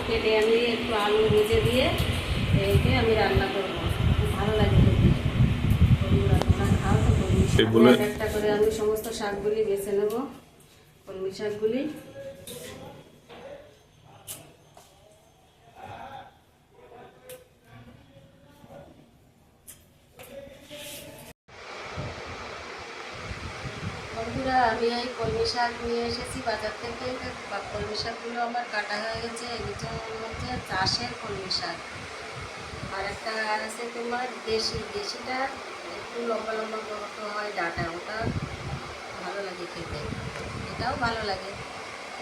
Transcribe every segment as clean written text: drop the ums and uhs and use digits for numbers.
কেটে আমি একটু আলু ভেজে দিয়ে এইকে আমি রান্না করবো, খুব ভালো লাগে খেতে। বন্ধুরা তোমরা খাও তো কলমি শাক। একটা করে আমি সমস্ত শাকগুলি বেছে নেব, কলমি শাকগুলি। বন্ধুরা আমি এই কলমি শাক নিয়ে এসেছি বাজার থেকে। কলমি শাকগুলো আমার কাটা হয়ে গেছে। এগুলোর মধ্যে চাষের কলমি শাক, আর একটা আছে তোমার দেশিটা একটু লম্বা লম্বা মতো হয় ডাঁটা, ওটা ভালো লাগে খেতে, এটাও ভালো লাগে।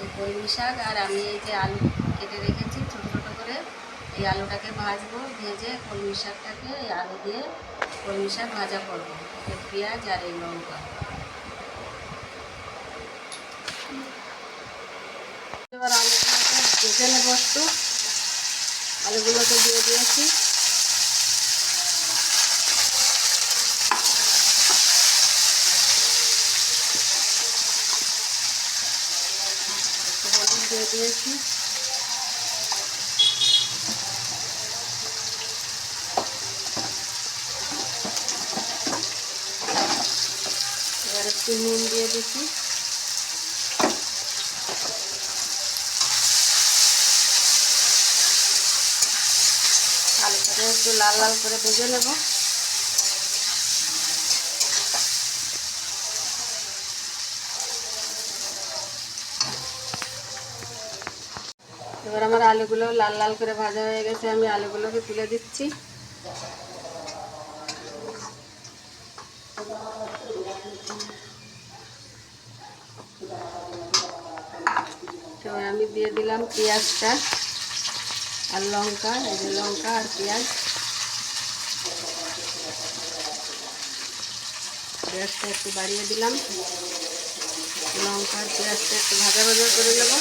এই কলমি শাক আর আমি এই যে আলু কেটে রেখেছি ছোটো ছোটো করে, এই আলুটাকে ভাজবো, ভেজে কলমি শাকটাকে এই আলু দিয়ে কলমি শাক ভাজা করবো, পেঁয়াজ আর এই লঙ্কা। এবার আলুগুলোকে ভেজে নেবো একটু, আলুগুলোকে দিয়ে দিয়েছি। হলুদ দিয়ে দিয়েছি, এবার একটু নুন দিয়ে দিচ্ছি। আলুটাকে একটু লাল লাল করে ভেজে নেব। এবার আমার আলুগুলো লাল লাল করে ভাজা হয়ে গেছে, আমি আলুগুলোকে তুলে দিচ্ছি। এবার আমি দিয়ে দিলাম পেঁয়াজটা আর লঙ্কা, এই যে লঙ্কা আর পেঁয়াজ। পেঁয়াজটা একটু বাড়িয়ে দিলাম, লঙ্কা আর পেঁয়াজটা একটু ভাজা ভাজা করে নেব।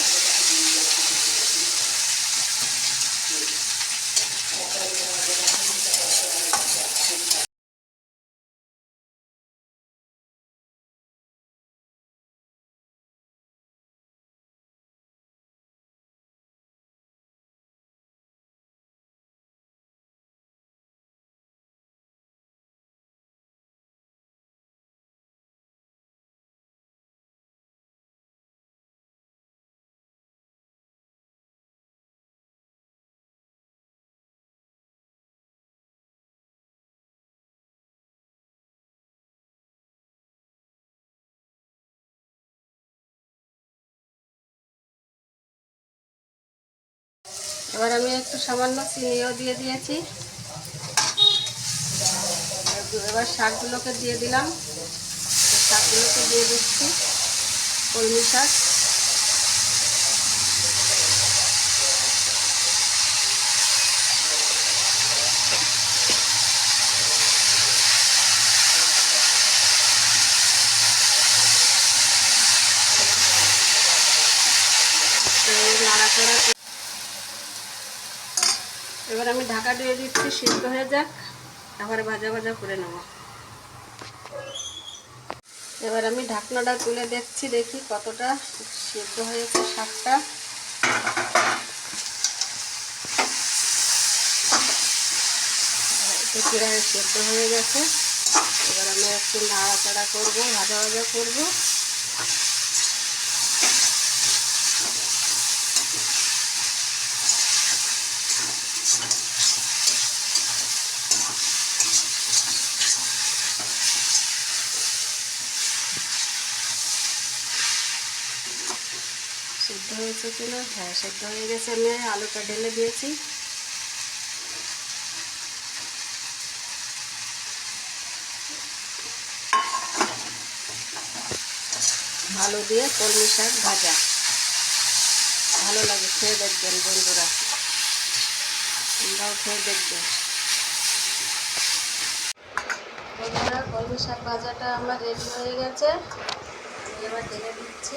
এবার আমি একটু সামান্য চিনিও দিয়ে দিয়েছি। এবার শাকগুলোকে দিয়ে দিলাম, শাকগুলোকে দিয়ে দিচ্ছি, কলমি শাক। নাড়াচাড়া, এবার আমি ঢাকা দিয়ে দিচ্ছি, সিদ্ধ হয়ে যাক, তারপরে ভাজা ভাজা করে নেব। এবার আমি ঢাকনাটা তুলে দেখছি, দেখি কতটা সিদ্ধ হয়েছে শাকটা। প্রায় সিদ্ধ হয়ে গেছে। এবার আমি একটু নাড়াচাড়া করবো, ভাজা ভাজা করবো। সিদ্ধ হয়েছে কিনা? হ্যাঁ, সিদ্ধ হয়ে গেছে। আমি আলুটা ঢেলে দিয়েছি। আলু দিয়ে কলমি শাক ভাজা ভালো লাগে, খেয়ে দেখবেন বন্ধুরা, তোমরাও খেয়ে দেখবেন। বন্ধুরা কলমি শাক ভাজাটা আমার রেডি হয়ে গেছে, আমি এবার ঢেলে দিচ্ছি।